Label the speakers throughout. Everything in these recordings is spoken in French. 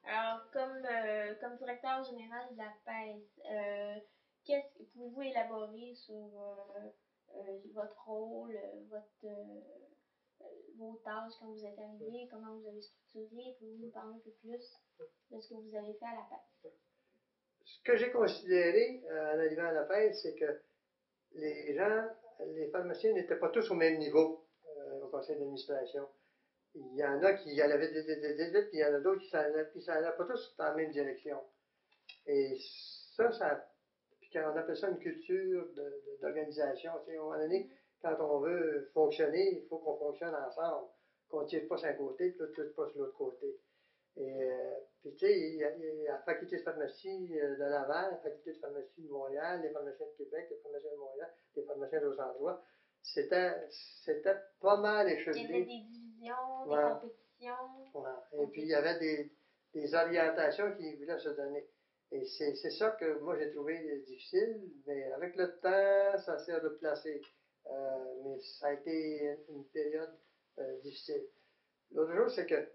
Speaker 1: Alors, comme directeur général de la pêche, pouvez-vous élaborer sur votre rôle, vos tâches quand vous êtes arrivé, comment vous avez structuré? Pouvez-vous nous parler un peu plus de ce que vous avez fait à la pêche?
Speaker 2: Ce que j'ai considéré en arrivant à la pêche, c'est que les pharmaciens n'étaient pas tous au même niveau au conseil d'administration. Il y en a qui allaient vite, puis il y en a d'autres qui s'en allaient pas tous dans la même direction. Et puis on appelle ça une culture d'organisation. Tu sais, à un moment donné, quand on veut fonctionner, il faut qu'on fonctionne ensemble, qu'on ne tire pas sur un côté, puis l'autre ne tire pas sur l'autre côté. Et puis tu sais, il y a la faculté de pharmacie de Laval, la faculté de pharmacie de Montréal, les pharmaciens de Québec, les pharmaciens de Montréal, les pharmaciens d'autres endroits. C'était, c'était pas mal
Speaker 1: Il y avait
Speaker 2: échevelé.
Speaker 1: des divisions, des
Speaker 2: Ouais,
Speaker 1: compétitions.
Speaker 2: ouais. Et
Speaker 1: OK.
Speaker 2: puis il y avait des orientations qui voulaient se donner. Et c'est ça que moi j'ai trouvé difficile, mais avec le temps, ça s'est replacé. Mais ça a été une période difficile. L'autre chose, c'est que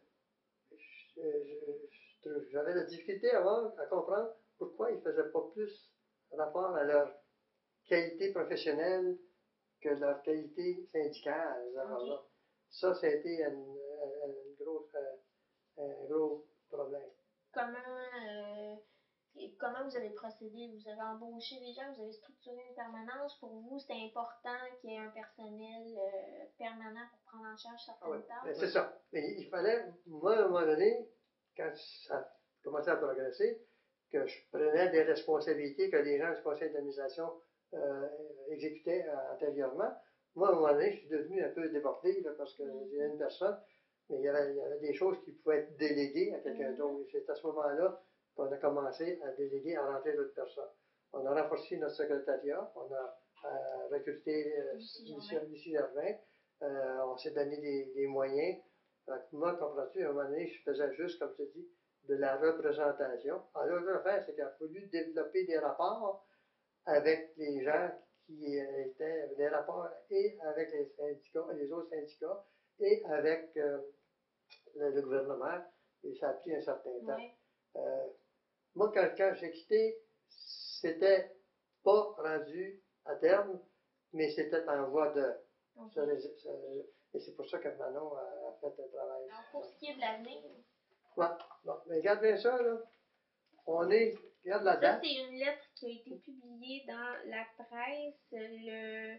Speaker 2: j'avais de la difficulté avant à comprendre pourquoi ils ne faisaient pas plus rapport à leur qualité professionnelle que leur qualité syndicale.
Speaker 1: OK.
Speaker 2: Ça a été un gros problème.
Speaker 1: Comment, comment vous avez procédé? Vous avez embauché des gens, vous avez structuré une permanence. Pour vous, c'était important qu'il y ait un personnel permanent pour prendre en charge
Speaker 2: Ah oui,
Speaker 1: certaines
Speaker 2: ben,
Speaker 1: tâches.
Speaker 2: c'est ça. Mais il fallait, moi, à un moment donné, quand ça commençait à progresser, que je prenais des responsabilités que les gens du conseil d'administration euh, exécutaient antérieurement. Moi, à un moment donné, je suis devenu un peu débordé là, parce que
Speaker 1: Mhm.
Speaker 2: j'étais une personne, mais il y avait des choses qui pouvaient être déléguées à quelqu'un d'autre.
Speaker 1: Mhm.
Speaker 2: Et c'est à ce moment-là qu'on a commencé à déléguer, à rentrer d'autres personnes. On a renforcé notre secrétariat, on a recruté
Speaker 1: Lucie Gervin.
Speaker 2: Lucie Gervin, on s'est donné des moyens. Moi, comprends-tu, à un moment donné, je faisais juste, comme je te dis, de la représentation. Alors, l'autre affaire, c'est qu'il a fallu développer des rapports avec les gens qui étaient, des rapports et avec les syndicats, les autres syndicats, et avec le gouvernement, et ça a pris un certain temps.
Speaker 1: Ouais.
Speaker 2: Euh, Moi, quand j'ai quitté, c'était pas rendu à terme, mais c'était en voie de.
Speaker 1: OK.
Speaker 2: Et c'est pour ça que Manon a fait un travail.
Speaker 1: Alors, pour ce qui est de l'avenir,
Speaker 2: Ouais. Bon, mais regarde bien ça, là. Regarde la
Speaker 1: ça,
Speaker 2: date.
Speaker 1: c'est une lettre qui a été publiée dans la presse le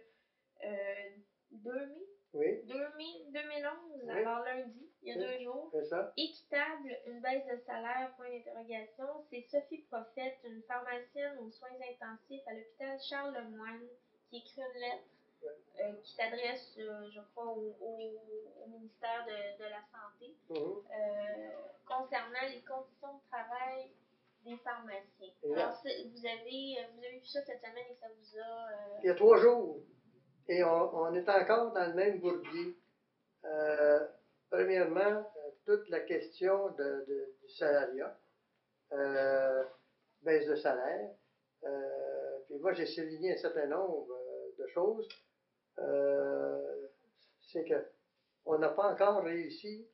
Speaker 1: euh, 2 mai,
Speaker 2: Oui,
Speaker 1: 2 mai 2011,
Speaker 2: oui,
Speaker 1: alors lundi, il y a
Speaker 2: oui,
Speaker 1: 2 jours.
Speaker 2: c'est ça.
Speaker 1: Équitable, une baisse de salaire, point d'interrogation. C'est Sophie Prophète, une pharmacienne aux soins intensifs à l'hôpital Charles Lemoine, qui écrit une lettre qui s'adresse, je crois, au ministère de la Santé
Speaker 2: Mhm.
Speaker 1: concernant les conditions de travail des pharmaciens. Alors,
Speaker 2: Exact.
Speaker 1: vous avez vu ça cette semaine et ça vous a...
Speaker 2: Il y a 3 jours, et on est encore dans le même bourbier. Euh, Premièrement, toute la question du salariat, baisse de salaire. Puis moi, j'ai souligné un certain nombre de choses. Euh, c'est que on n'a pas encore réussi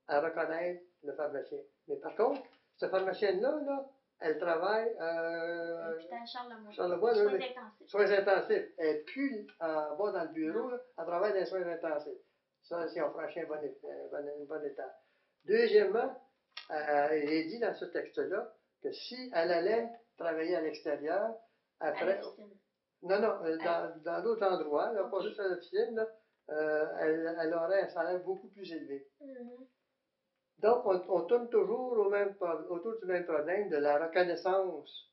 Speaker 2: à reconnaître le pharmacien. Mais par contre, cette pharmacienne-là, là, elle travaille
Speaker 1: à l'hôpital Charles-Lemoyne.
Speaker 2: Charlebois, là,
Speaker 1: Soins
Speaker 2: mais
Speaker 1: intensifs.
Speaker 2: soins intensifs. Elle n'est plus en bas dans le bureau,
Speaker 1: Non.
Speaker 2: là, elle travaille dans les soins intensifs. Ça, c'est on franchit une bonne étape. Deuxièmement, j'ai dit dans ce texte-là que si elle allait travailler à l'extérieur,
Speaker 1: À
Speaker 2: après,
Speaker 1: l'officine.
Speaker 2: non, non,
Speaker 1: À-
Speaker 2: dans d'autres endroits, là, pas
Speaker 1: OK.
Speaker 2: juste à l'officine, là, elle aurait un salaire beaucoup plus élevé.
Speaker 1: Mhm.
Speaker 2: Donc, on tourne toujours autour du même problème de la reconnaissance.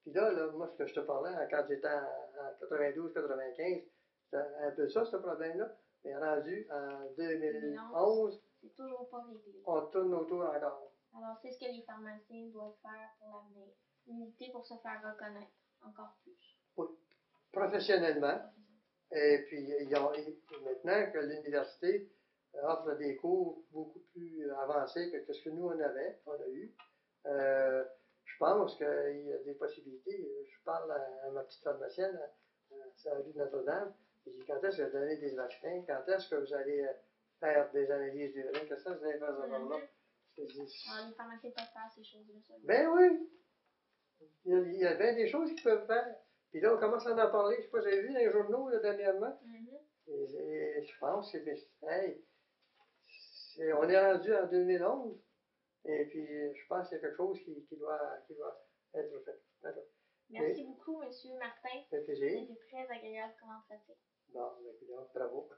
Speaker 2: Puis là, moi, ce que je te parlais, quand j'étais en 92-95, c'était un peu ça, ce problème-là. Mais rendu en
Speaker 1: 2011,
Speaker 2: 2011,
Speaker 1: c'est toujours pas réglé.
Speaker 2: on tourne autour encore.
Speaker 1: Alors, c'est ce que les pharmaciens doivent faire pour l'avenir. Militer pour se faire reconnaître encore plus.
Speaker 2: Oui, professionnellement.
Speaker 1: Professionnel.
Speaker 2: Et puis, maintenant que l'université offre des cours beaucoup plus avancés que ce que nous, on a eu, euh, je pense qu'il y a des possibilités. Je parle à ma petite pharmacienne à la rue de Notre-Dame. Je dis, quand est-ce que vous allez donner des vaccins? Quand est-ce que vous allez faire des analyses d'urine? Qu'est-ce que vous allez faire ça par là?
Speaker 1: Mhm. Alors, les pharmaciens peuvent faire ces choses-là, ça.
Speaker 2: Ben oui! Il y a bien des choses qu'ils peuvent faire. Puis là, on commence à en parler. Je sais pas, vous avez vu dans les journaux là, dernièrement. Et je pense que on est rendu en 2011. Et puis, je pense qu'il y a quelque chose qui doit être fait. D'accord.
Speaker 1: Merci beaucoup, M. Martin.
Speaker 2: Ça fait plaisir.
Speaker 1: C'était très agréable comme entretien.
Speaker 2: Bon, ben, bravo.